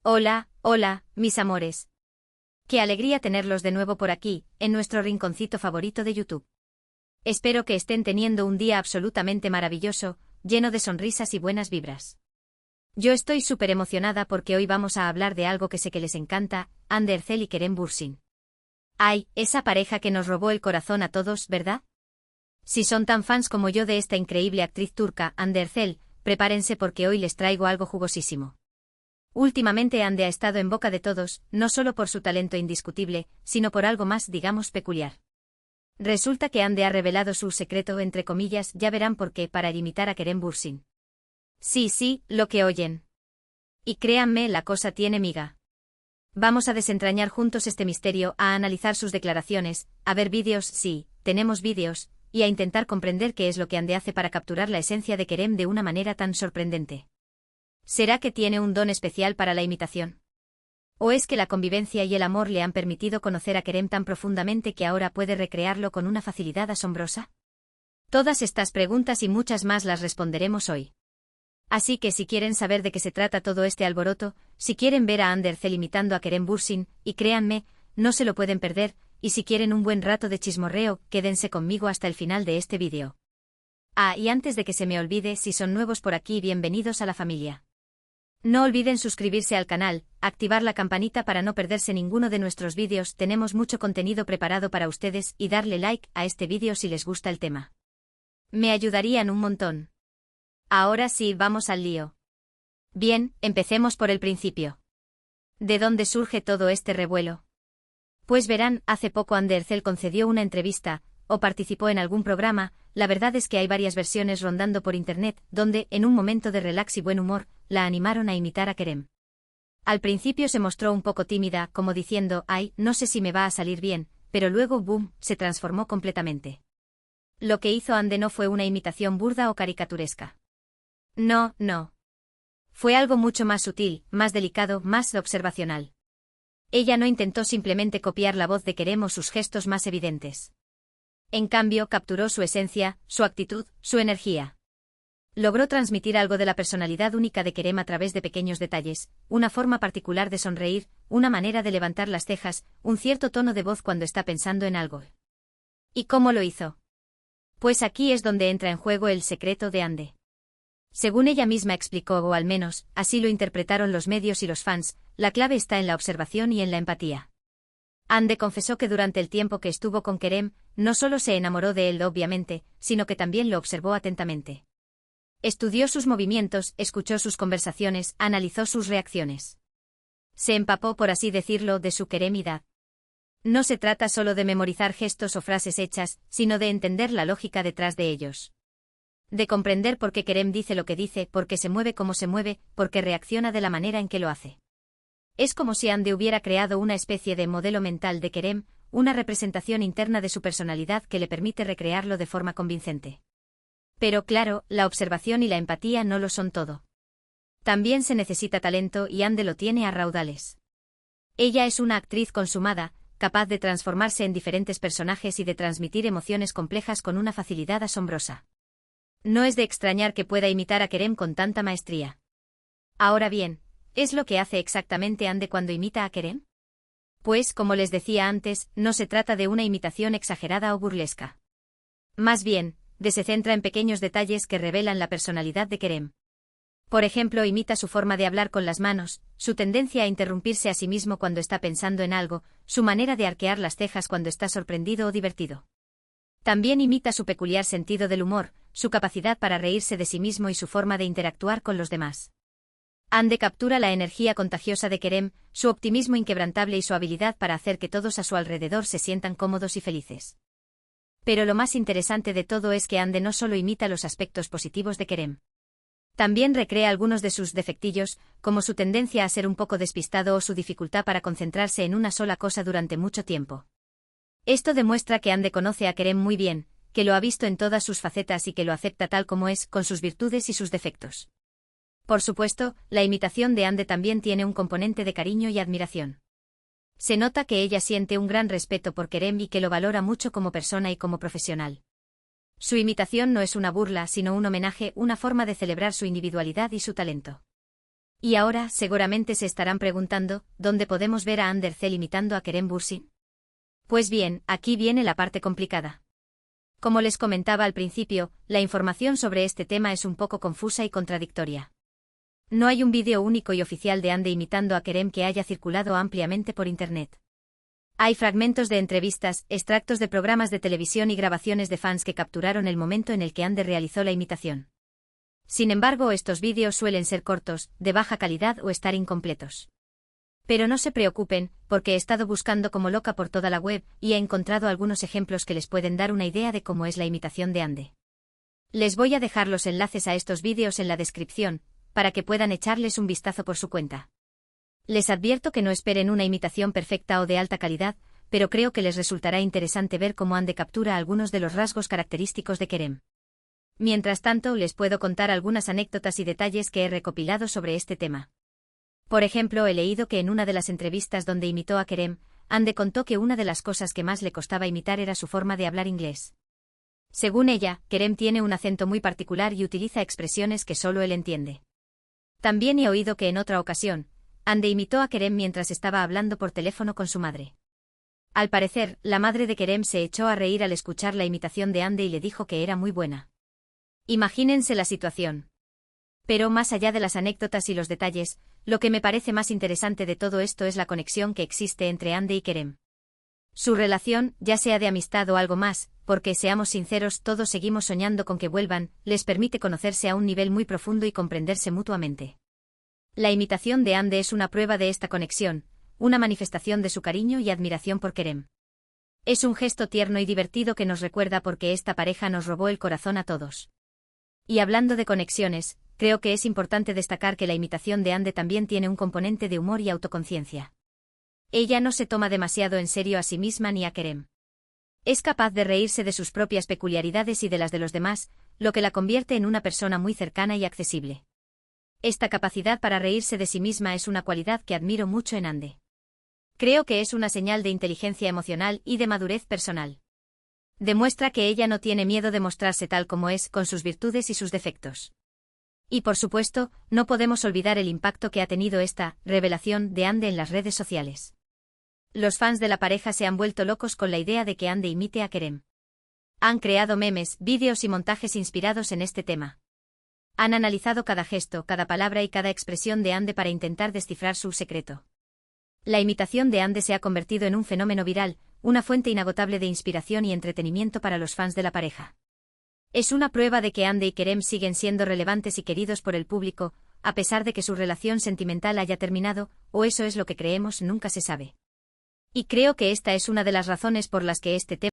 Hola, hola, mis amores. Qué alegría tenerlos de nuevo por aquí, en nuestro rinconcito favorito de YouTube. Espero que estén teniendo un día absolutamente maravilloso, lleno de sonrisas y buenas vibras. Yo estoy súper emocionada porque hoy vamos a hablar de algo que sé que les encanta, Hande Erçel y Kerem Bürsin. Ay, esa pareja que nos robó el corazón a todos, ¿verdad? Si son tan fans como yo de esta increíble actriz turca, Hande Erçel, prepárense porque hoy les traigo algo jugosísimo. Últimamente Hande ha estado en boca de todos, no solo por su talento indiscutible, sino por algo más, digamos, peculiar. Resulta que Hande ha revelado su secreto, entre comillas, ya verán por qué, para imitar a Kerem Bürsin. Sí, lo que oyen. Y créanme, la cosa tiene miga. Vamos a desentrañar juntos este misterio, a analizar sus declaraciones, a ver vídeos, sí, tenemos vídeos, y a intentar comprender qué es lo que Hande hace para capturar la esencia de Kerem de una manera tan sorprendente. ¿Será que tiene un don especial para la imitación? ¿O es que la convivencia y el amor le han permitido conocer a Kerem tan profundamente que ahora puede recrearlo con una facilidad asombrosa? Todas estas preguntas y muchas más las responderemos hoy. Así que si quieren saber de qué se trata todo este alboroto, si quieren ver a Hande Erçel imitando a Kerem Bürsin, y créanme, no se lo pueden perder, y si quieren un buen rato de chismorreo, quédense conmigo hasta el final de este vídeo. Ah, y antes de que se me olvide, si son nuevos por aquí, bienvenidos a la familia. No olviden suscribirse al canal, activar la campanita para no perderse ninguno de nuestros vídeos, tenemos mucho contenido preparado para ustedes, y darle like a este vídeo si les gusta el tema. Me ayudarían un montón. Ahora sí, vamos al lío. Bien, empecemos por el principio. ¿De dónde surge todo este revuelo? Pues verán, hace poco Hande Erçel concedió una entrevista, o participó en algún programa, la verdad es que hay varias versiones rondando por internet, donde, en un momento de relax y buen humor, la animaron a imitar a Kerem. Al principio se mostró un poco tímida, como diciendo, ay, no sé si me va a salir bien, pero luego, boom, se transformó completamente. Lo que hizo Hande no fue una imitación burda o caricaturesca. No. Fue algo mucho más sutil, más delicado, más observacional. Ella no intentó simplemente copiar la voz de Kerem o sus gestos más evidentes. En cambio, capturó su esencia, su actitud, su energía. Logró transmitir algo de la personalidad única de Kerem a través de pequeños detalles, una forma particular de sonreír, una manera de levantar las cejas, un cierto tono de voz cuando está pensando en algo. ¿Y cómo lo hizo? Pues aquí es donde entra en juego el secreto de Hande. Según ella misma explicó, o al menos, así lo interpretaron los medios y los fans, la clave está en la observación y en la empatía. Hande confesó que durante el tiempo que estuvo con Kerem, no solo se enamoró de él obviamente, sino que también lo observó atentamente. Estudió sus movimientos, escuchó sus conversaciones, analizó sus reacciones. Se empapó, por así decirlo, de su Keremidad. No se trata solo de memorizar gestos o frases hechas, sino de entender la lógica detrás de ellos. De comprender por qué Kerem dice lo que dice, por qué se mueve como se mueve, por qué reacciona de la manera en que lo hace. Es como si Hande hubiera creado una especie de modelo mental de Kerem, una representación interna de su personalidad que le permite recrearlo de forma convincente. Pero claro, la observación y la empatía no lo son todo. También se necesita talento y Hande lo tiene a raudales. Ella es una actriz consumada, capaz de transformarse en diferentes personajes y de transmitir emociones complejas con una facilidad asombrosa. No es de extrañar que pueda imitar a Kerem con tanta maestría. Ahora bien, ¿es lo que hace exactamente Hande cuando imita a Kerem? Pues, como les decía antes, no se trata de una imitación exagerada o burlesca. Más bien, se centra en pequeños detalles que revelan la personalidad de Kerem. Por ejemplo, imita su forma de hablar con las manos, su tendencia a interrumpirse a sí mismo cuando está pensando en algo, su manera de arquear las cejas cuando está sorprendido o divertido. También imita su peculiar sentido del humor, su capacidad para reírse de sí mismo y su forma de interactuar con los demás. Hande captura la energía contagiosa de Kerem, su optimismo inquebrantable y su habilidad para hacer que todos a su alrededor se sientan cómodos y felices. Pero lo más interesante de todo es que Hande no solo imita los aspectos positivos de Kerem. También recrea algunos de sus defectillos, como su tendencia a ser un poco despistado o su dificultad para concentrarse en una sola cosa durante mucho tiempo. Esto demuestra que Hande conoce a Kerem muy bien, que lo ha visto en todas sus facetas y que lo acepta tal como es, con sus virtudes y sus defectos. Por supuesto, la imitación de Hande también tiene un componente de cariño y admiración. Se nota que ella siente un gran respeto por Kerem y que lo valora mucho como persona y como profesional. Su imitación no es una burla, sino un homenaje, una forma de celebrar su individualidad y su talento. Y ahora, seguramente se estarán preguntando, ¿dónde podemos ver a Ander Cell imitando a Kerem Bürsin? Pues bien, aquí viene la parte complicada. Como les comentaba al principio, la información sobre este tema es un poco confusa y contradictoria. No hay un vídeo único y oficial de Ande imitando a Kerem que haya circulado ampliamente por Internet. Hay fragmentos de entrevistas, extractos de programas de televisión y grabaciones de fans que capturaron el momento en el que Ande realizó la imitación. Sin embargo, estos vídeos suelen ser cortos, de baja calidad o estar incompletos. Pero no se preocupen, porque he estado buscando como loca por toda la web y he encontrado algunos ejemplos que les pueden dar una idea de cómo es la imitación de Ande. Les voy a dejar los enlaces a estos vídeos en la descripción, para que puedan echarles un vistazo por su cuenta. Les advierto que no esperen una imitación perfecta o de alta calidad, pero creo que les resultará interesante ver cómo Ande captura algunos de los rasgos característicos de Kerem. Mientras tanto, les puedo contar algunas anécdotas y detalles que he recopilado sobre este tema. Por ejemplo, he leído que en una de las entrevistas donde imitó a Kerem, Ande contó que una de las cosas que más le costaba imitar era su forma de hablar inglés. Según ella, Kerem tiene un acento muy particular y utiliza expresiones que solo él entiende. También he oído que en otra ocasión, Ande imitó a Kerem mientras estaba hablando por teléfono con su madre. Al parecer, la madre de Kerem se echó a reír al escuchar la imitación de Ande y le dijo que era muy buena. Imagínense la situación. Pero más allá de las anécdotas y los detalles, lo que me parece más interesante de todo esto es la conexión que existe entre Ande y Kerem. Su relación, ya sea de amistad o algo más, porque seamos sinceros, todos seguimos soñando con que vuelvan, les permite conocerse a un nivel muy profundo y comprenderse mutuamente. La imitación de Ande es una prueba de esta conexión, una manifestación de su cariño y admiración por Kerem. Es un gesto tierno y divertido que nos recuerda porque esta pareja nos robó el corazón a todos. Y hablando de conexiones, creo que es importante destacar que la imitación de Ande también tiene un componente de humor y autoconciencia. Ella no se toma demasiado en serio a sí misma ni a Kerem. Es capaz de reírse de sus propias peculiaridades y de las de los demás, lo que la convierte en una persona muy cercana y accesible. Esta capacidad para reírse de sí misma es una cualidad que admiro mucho en Ande. Creo que es una señal de inteligencia emocional y de madurez personal. Demuestra que ella no tiene miedo de mostrarse tal como es, con sus virtudes y sus defectos. Y por supuesto, no podemos olvidar el impacto que ha tenido esta revelación de Ande en las redes sociales. Los fans de la pareja se han vuelto locos con la idea de que Ande imite a Kerem. Han creado memes, vídeos y montajes inspirados en este tema. Han analizado cada gesto, cada palabra y cada expresión de Ande para intentar descifrar su secreto. La imitación de Ande se ha convertido en un fenómeno viral, una fuente inagotable de inspiración y entretenimiento para los fans de la pareja. Es una prueba de que Ande y Kerem siguen siendo relevantes y queridos por el público, a pesar de que su relación sentimental haya terminado, o eso es lo que creemos, nunca se sabe. Y creo que esta es una de las razones por las que este tema